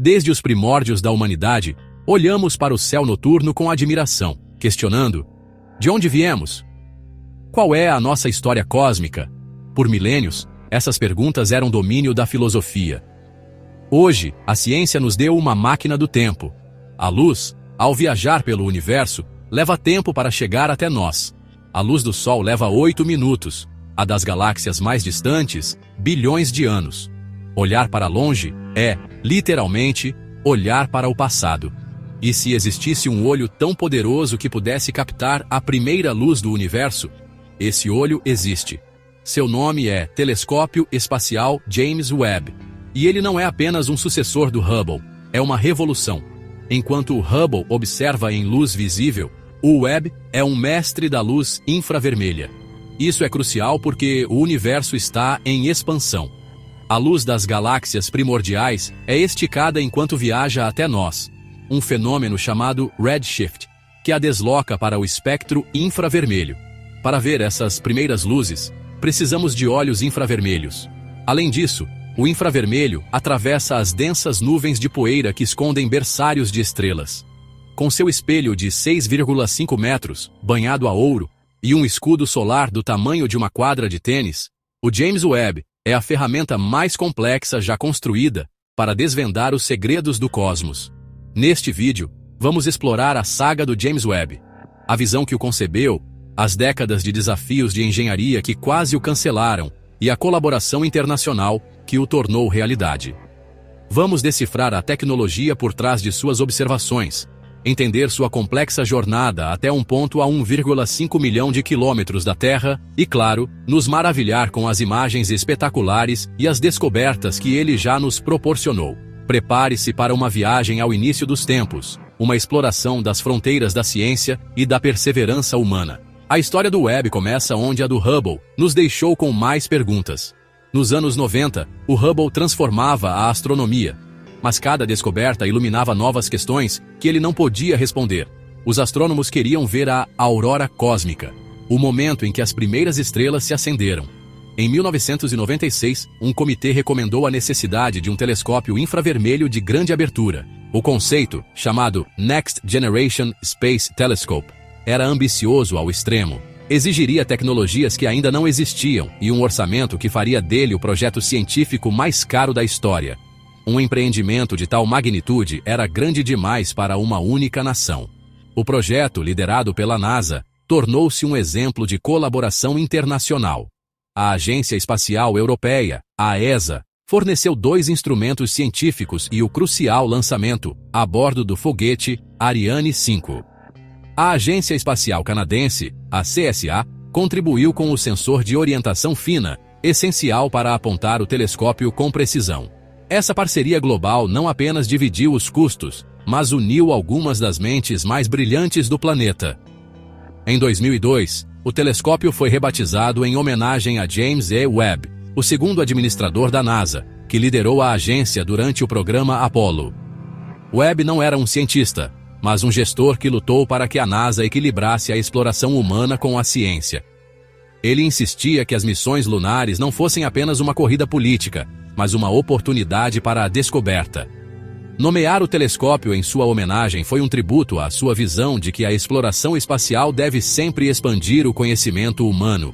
Desde os primórdios da humanidade, olhamos para o céu noturno com admiração, questionando: de onde viemos? Qual é a nossa história cósmica? Por milênios, essas perguntas eram domínio da filosofia. Hoje, a ciência nos deu uma máquina do tempo. A luz, ao viajar pelo universo, leva tempo para chegar até nós. A luz do Sol leva 8 minutos, a das galáxias mais distantes, bilhões de anos. Olhar para longe é, literalmente, olhar para o passado. E se existisse um olho tão poderoso que pudesse captar a primeira luz do universo, esse olho existe. Seu nome é Telescópio Espacial James Webb. E ele não é apenas um sucessor do Hubble, é uma revolução. Enquanto o Hubble observa em luz visível, o Webb é um mestre da luz infravermelha. Isso é crucial porque o universo está em expansão. A luz das galáxias primordiais é esticada enquanto viaja até nós, um fenômeno chamado redshift, que a desloca para o espectro infravermelho. Para ver essas primeiras luzes, precisamos de olhos infravermelhos. Além disso, o infravermelho atravessa as densas nuvens de poeira que escondem berçários de estrelas. Com seu espelho de 6,5 metros, banhado a ouro, e um escudo solar do tamanho de uma quadra de tênis, o James Webb é a ferramenta mais complexa já construída para desvendar os segredos do cosmos. Neste vídeo, vamos explorar a saga do James Webb, a visão que o concebeu, as décadas de desafios de engenharia que quase o cancelaram e a colaboração internacional que o tornou realidade. Vamos decifrar a tecnologia por trás de suas observações, entender sua complexa jornada até um ponto a 1,5 milhão de quilômetros da Terra e, claro, nos maravilhar com as imagens espetaculares e as descobertas que ele já nos proporcionou. Prepare-se para uma viagem ao início dos tempos, uma exploração das fronteiras da ciência e da perseverança humana. A história do Webb começa onde a do Hubble nos deixou com mais perguntas. Nos anos 90, o Hubble transformava a astronomia, mas cada descoberta iluminava novas questões que ele não podia responder. Os astrônomos queriam ver a aurora cósmica, o momento em que as primeiras estrelas se acenderam. Em 1996, um comitê recomendou a necessidade de um telescópio infravermelho de grande abertura. O conceito, chamado Next Generation Space Telescope, era ambicioso ao extremo. Exigiria tecnologias que ainda não existiam e um orçamento que faria dele o projeto científico mais caro da história. Um empreendimento de tal magnitude era grande demais para uma única nação. O projeto, liderado pela NASA, tornou-se um exemplo de colaboração internacional. A Agência Espacial Europeia, a ESA, forneceu 2 instrumentos científicos e o crucial lançamento, a bordo do foguete Ariane 5. A Agência Espacial Canadense, a CSA, contribuiu com o sensor de orientação fina, essencial para apontar o telescópio com precisão. Essa parceria global não apenas dividiu os custos, mas uniu algumas das mentes mais brilhantes do planeta. Em 2002, o telescópio foi rebatizado em homenagem a James E. Webb, o segundo administrador da NASA, que liderou a agência durante o programa Apollo. Webb não era um cientista, mas um gestor que lutou para que a NASA equilibrasse a exploração humana com a ciência. Ele insistia que as missões lunares não fossem apenas uma corrida política, mas uma oportunidade para a descoberta. Nomear o telescópio em sua homenagem foi um tributo à sua visão de que a exploração espacial deve sempre expandir o conhecimento humano.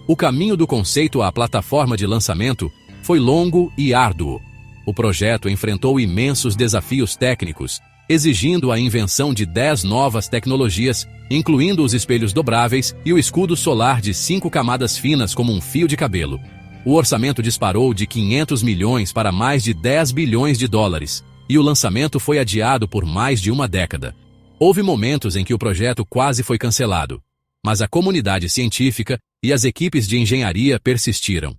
O caminho do conceito à plataforma de lançamento foi longo e árduo. O projeto enfrentou imensos desafios técnicos, exigindo a invenção de 10 novas tecnologias, incluindo os espelhos dobráveis e o escudo solar de 5 camadas finas como um fio de cabelo. O orçamento disparou de 500 milhões para mais de 10 bilhões de dólares, e o lançamento foi adiado por mais de uma década. Houve momentos em que o projeto quase foi cancelado, mas a comunidade científica e as equipes de engenharia persistiram.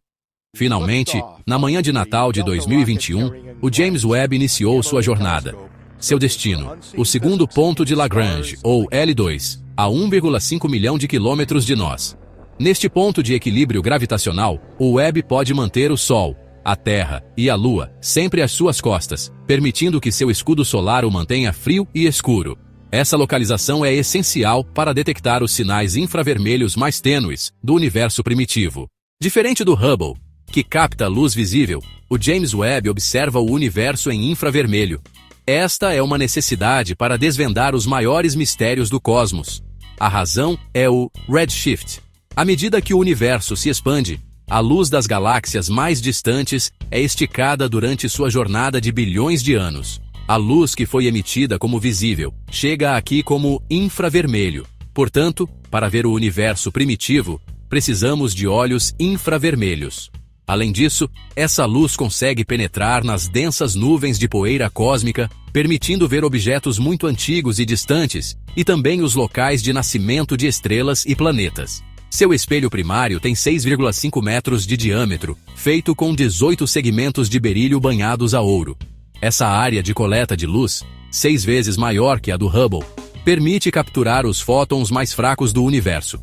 Finalmente, na manhã de Natal de 2021, o James Webb iniciou sua jornada. Seu destino, o segundo ponto de Lagrange, ou L2, a 1,5 milhão de quilômetros de nós. Neste ponto de equilíbrio gravitacional, o Webb pode manter o Sol, a Terra e a Lua sempre às suas costas, permitindo que seu escudo solar o mantenha frio e escuro. Essa localização é essencial para detectar os sinais infravermelhos mais tênues do universo primitivo. Diferente do Hubble, que capta luz visível, o James Webb observa o universo em infravermelho. Esta é uma necessidade para desvendar os maiores mistérios do cosmos. A razão é o redshift. À medida que o universo se expande, a luz das galáxias mais distantes é esticada durante sua jornada de bilhões de anos. A luz que foi emitida como visível chega aqui como infravermelho. Portanto, para ver o universo primitivo, precisamos de olhos infravermelhos. Além disso, essa luz consegue penetrar nas densas nuvens de poeira cósmica, permitindo ver objetos muito antigos e distantes, e também os locais de nascimento de estrelas e planetas. Seu espelho primário tem 6,5 metros de diâmetro, feito com 18 segmentos de berílio banhados a ouro. Essa área de coleta de luz, 6 vezes maior que a do Hubble, permite capturar os fótons mais fracos do universo.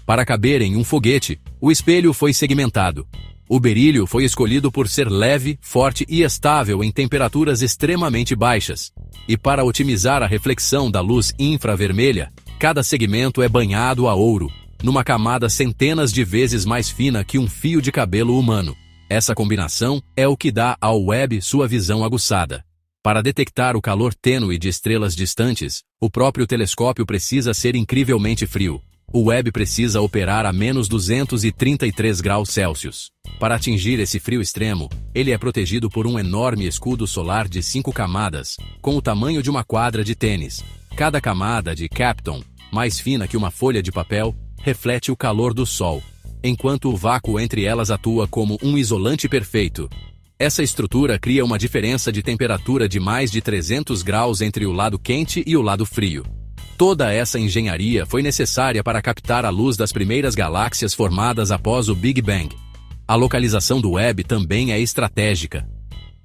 Para caber em um foguete, o espelho foi segmentado. O berílio foi escolhido por ser leve, forte e estável em temperaturas extremamente baixas. E para otimizar a reflexão da luz infravermelha, cada segmento é banhado a ouro, numa camada centenas de vezes mais fina que um fio de cabelo humano. Essa combinação é o que dá ao Webb sua visão aguçada. Para detectar o calor tênue de estrelas distantes, o próprio telescópio precisa ser incrivelmente frio. O Webb precisa operar a menos 233 graus Celsius. Para atingir esse frio extremo, ele é protegido por um enorme escudo solar de 5 camadas, com o tamanho de uma quadra de tênis. Cada camada de Kapton, mais fina que uma folha de papel, reflete o calor do Sol, enquanto o vácuo entre elas atua como um isolante perfeito. Essa estrutura cria uma diferença de temperatura de mais de 300 graus entre o lado quente e o lado frio. Toda essa engenharia foi necessária para captar a luz das primeiras galáxias formadas após o Big Bang. A localização do Webb também é estratégica.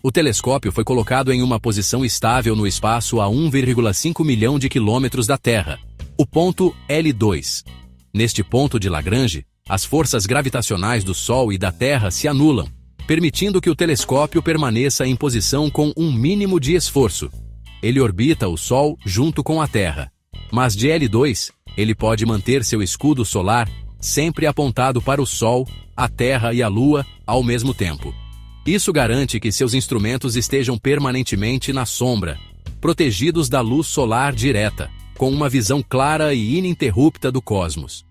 O telescópio foi colocado em uma posição estável no espaço a 1,5 milhão de quilômetros da Terra, o ponto L2. Neste ponto de Lagrange, as forças gravitacionais do Sol e da Terra se anulam, permitindo que o telescópio permaneça em posição com um mínimo de esforço. Ele orbita o Sol junto com a Terra. Mas de L2, ele pode manter seu escudo solar sempre apontado para o Sol, a Terra e a Lua ao mesmo tempo. Isso garante que seus instrumentos estejam permanentemente na sombra, protegidos da luz solar direta, com uma visão clara e ininterrupta do cosmos.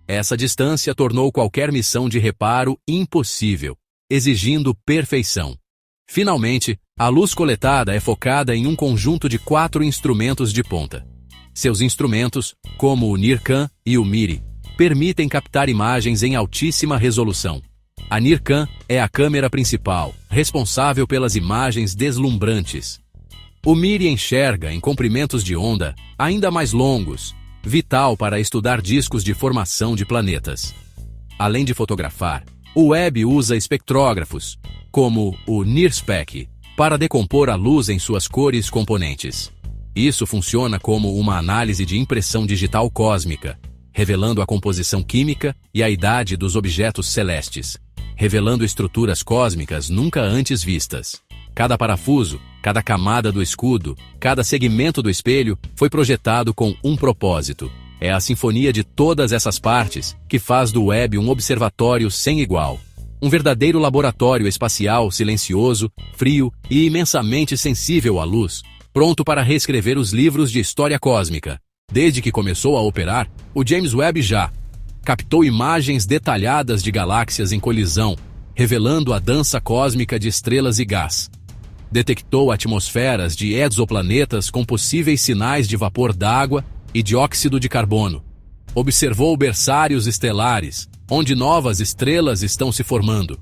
Essa distância tornou qualquer missão de reparo impossível, exigindo perfeição. Finalmente, a luz coletada é focada em um conjunto de 4 instrumentos de ponta. Seus instrumentos, como o NIRCam e o MIRI, permitem captar imagens em altíssima resolução. A NIRCam é a câmera principal, responsável pelas imagens deslumbrantes. O MIRI enxerga em comprimentos de onda ainda mais longos, vital para estudar discos de formação de planetas. Além de fotografar, o Webb usa espectrógrafos, como o NIRSpec, para decompor a luz em suas cores componentes. Isso funciona como uma análise de impressão digital cósmica, revelando a composição química e a idade dos objetos celestes, revelando estruturas cósmicas nunca antes vistas. Cada parafuso, cada camada do escudo, cada segmento do espelho foi projetado com um propósito. É a sinfonia de todas essas partes que faz do Webb um observatório sem igual. Um verdadeiro laboratório espacial silencioso, frio e imensamente sensível à luz, pronto para reescrever os livros de história cósmica. Desde que começou a operar, o James Webb já captou imagens detalhadas de galáxias em colisão, revelando a dança cósmica de estrelas e gás. Detectou atmosferas de exoplanetas com possíveis sinais de vapor d'água e dióxido de carbono. Observou berçários estelares, onde novas estrelas estão se formando.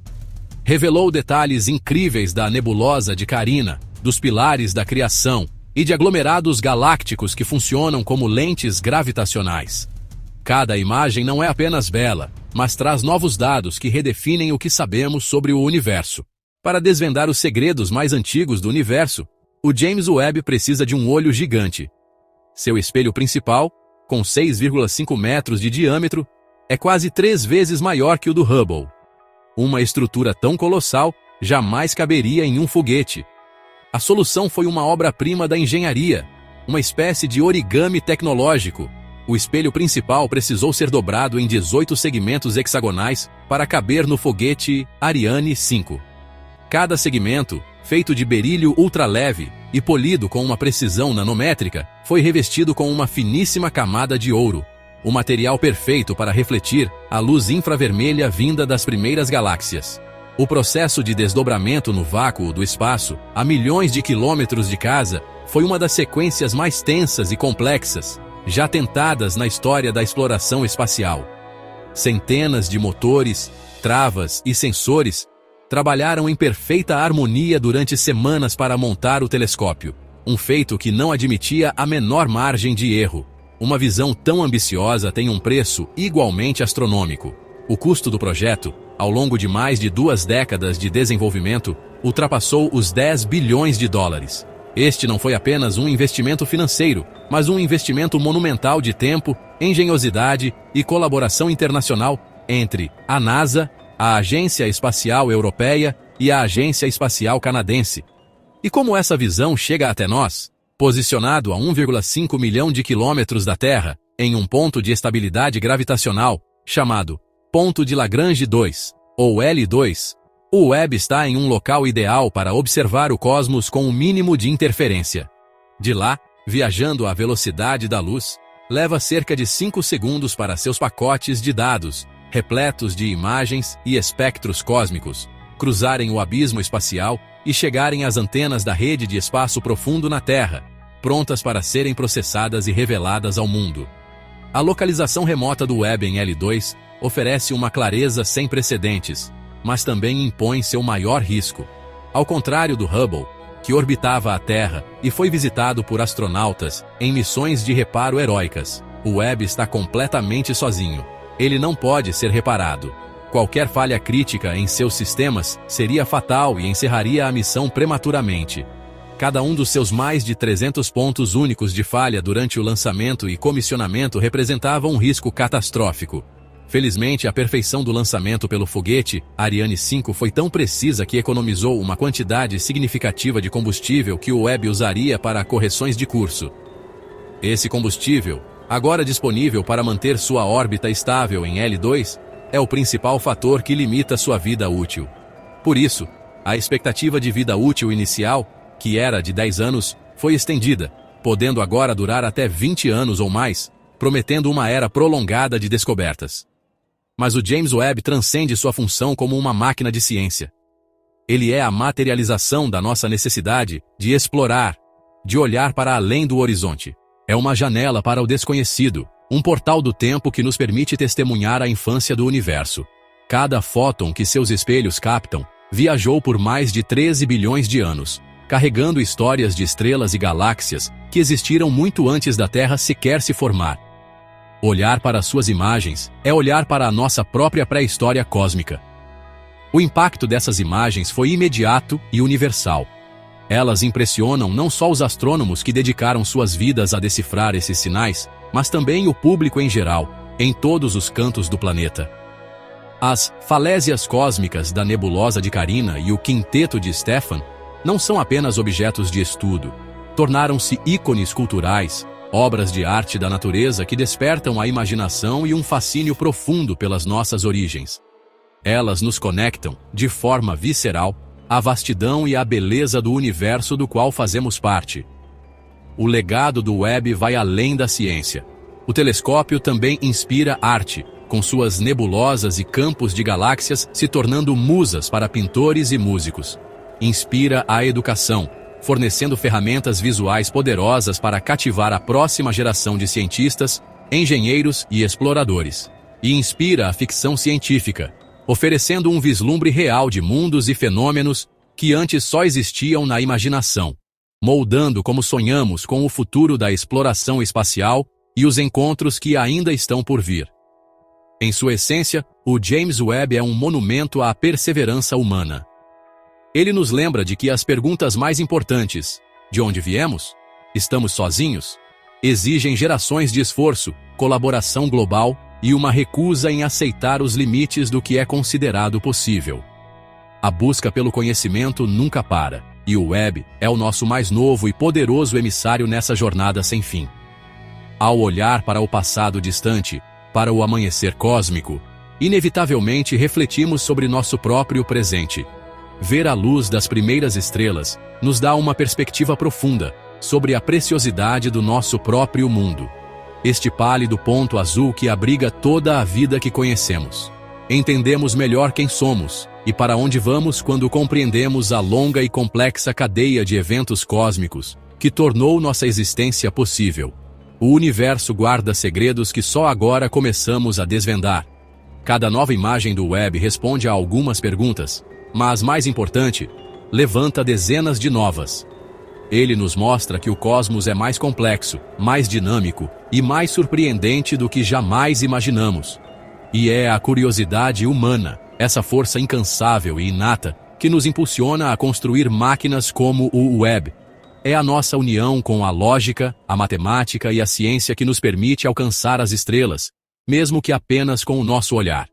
Revelou detalhes incríveis da nebulosa de Carina, dos pilares da criação e de aglomerados galácticos que funcionam como lentes gravitacionais. Cada imagem não é apenas bela, mas traz novos dados que redefinem o que sabemos sobre o universo. Para desvendar os segredos mais antigos do universo, o James Webb precisa de um olho gigante. Seu espelho principal, com 6,5 metros de diâmetro, é quase 3 vezes maior que o do Hubble. Uma estrutura tão colossal jamais caberia em um foguete. A solução foi uma obra-prima da engenharia, uma espécie de origami tecnológico. O espelho principal precisou ser dobrado em 18 segmentos hexagonais, para caber no foguete Ariane 5. Cada segmento, feito de berílio ultraleve e polido com uma precisão nanométrica, foi revestido com uma finíssima camada de ouro, o material perfeito para refletir a luz infravermelha vinda das primeiras galáxias. O processo de desdobramento no vácuo do espaço, a milhões de quilômetros de casa, foi uma das sequências mais tensas e complexas, já tentadas na história da exploração espacial. Centenas de motores, travas e sensores trabalharam em perfeita harmonia durante semanas para montar o telescópio, um feito que não admitia a menor margem de erro. Uma visão tão ambiciosa tem um preço igualmente astronômico. O custo do projeto, ao longo de mais de 2 décadas de desenvolvimento, ultrapassou os 10 bilhões de dólares. Este não foi apenas um investimento financeiro, mas um investimento monumental de tempo, engenhosidade e colaboração internacional entre a NASA, a Agência Espacial Europeia e a Agência Espacial Canadense. E como essa visão chega até nós? Posicionado a 1,5 milhão de quilômetros da Terra, em um ponto de estabilidade gravitacional, chamado Ponto de Lagrange 2, ou L2, o Webb está em um local ideal para observar o cosmos com o mínimo de interferência. De lá, viajando à velocidade da luz, leva cerca de 5 segundos para seus pacotes de dados, repletos de imagens e espectros cósmicos, cruzarem o abismo espacial e chegarem às antenas da rede de espaço profundo na Terra, prontas para serem processadas e reveladas ao mundo. A localização remota do Webb em L2 oferece uma clareza sem precedentes, mas também impõe seu maior risco. Ao contrário do Hubble, que orbitava a Terra e foi visitado por astronautas em missões de reparo heróicas, o Webb está completamente sozinho. Ele não pode ser reparado. Qualquer falha crítica em seus sistemas seria fatal e encerraria a missão prematuramente. Cada um dos seus mais de 300 pontos únicos de falha durante o lançamento e comissionamento representava um risco catastrófico. Felizmente, a perfeição do lançamento pelo foguete Ariane 5 foi tão precisa que economizou uma quantidade significativa de combustível que o Webb usaria para correções de curso. Esse combustível, agora disponível para manter sua órbita estável em L2, é o principal fator que limita sua vida útil. Por isso, a expectativa de vida útil inicial, que era de 10 anos, foi estendida, podendo agora durar até 20 anos ou mais, prometendo uma era prolongada de descobertas. Mas o James Webb transcende sua função como uma máquina de ciência. Ele é a materialização da nossa necessidade de explorar, de olhar para além do horizonte. É uma janela para o desconhecido, um portal do tempo que nos permite testemunhar a infância do universo. Cada fóton que seus espelhos captam viajou por mais de 13 bilhões de anos, carregando histórias de estrelas e galáxias que existiram muito antes da Terra sequer se formar. Olhar para suas imagens é olhar para a nossa própria pré-história cósmica. O impacto dessas imagens foi imediato e universal. Elas impressionam não só os astrônomos que dedicaram suas vidas a decifrar esses sinais, mas também o público em geral, em todos os cantos do planeta. As falésias cósmicas da nebulosa de Carina e o quinteto de Stefan não são apenas objetos de estudo, tornaram-se ícones culturais, obras de arte da natureza que despertam a imaginação e um fascínio profundo pelas nossas origens. Elas nos conectam, de forma visceral, à vastidão e à beleza do universo do qual fazemos parte. O legado do Webb vai além da ciência. O telescópio também inspira arte, com suas nebulosas e campos de galáxias se tornando musas para pintores e músicos. Inspira a educação, fornecendo ferramentas visuais poderosas para cativar a próxima geração de cientistas, engenheiros e exploradores. E inspira a ficção científica, oferecendo um vislumbre real de mundos e fenômenos que antes só existiam na imaginação, moldando como sonhamos com o futuro da exploração espacial e os encontros que ainda estão por vir. Em sua essência, o James Webb é um monumento à perseverança humana. Ele nos lembra de que as perguntas mais importantes, de onde viemos? Estamos sozinhos? Exigem gerações de esforço, colaboração global e uma recusa em aceitar os limites do que é considerado possível. A busca pelo conhecimento nunca para, e o Webb é o nosso mais novo e poderoso emissário nessa jornada sem fim. Ao olhar para o passado distante, para o amanhecer cósmico, inevitavelmente refletimos sobre nosso próprio presente. Ver a luz das primeiras estrelas nos dá uma perspectiva profunda sobre a preciosidade do nosso próprio mundo. Este pálido ponto azul que abriga toda a vida que conhecemos. Entendemos melhor quem somos e para onde vamos quando compreendemos a longa e complexa cadeia de eventos cósmicos que tornou nossa existência possível. O universo guarda segredos que só agora começamos a desvendar. Cada nova imagem do web responde a algumas perguntas, mas, mais importante, levanta dezenas de novas. Ele nos mostra que o cosmos é mais complexo, mais dinâmico e mais surpreendente do que jamais imaginamos. E é a curiosidade humana, essa força incansável e inata, que nos impulsiona a construir máquinas como o web. É a nossa união com a lógica, a matemática e a ciência que nos permite alcançar as estrelas, mesmo que apenas com o nosso olhar.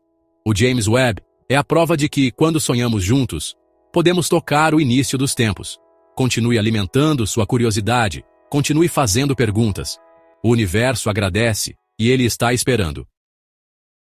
O James Webb é a prova de que, quando sonhamos juntos, podemos tocar o início dos tempos. Continue alimentando sua curiosidade, continue fazendo perguntas. O universo agradece e ele está esperando.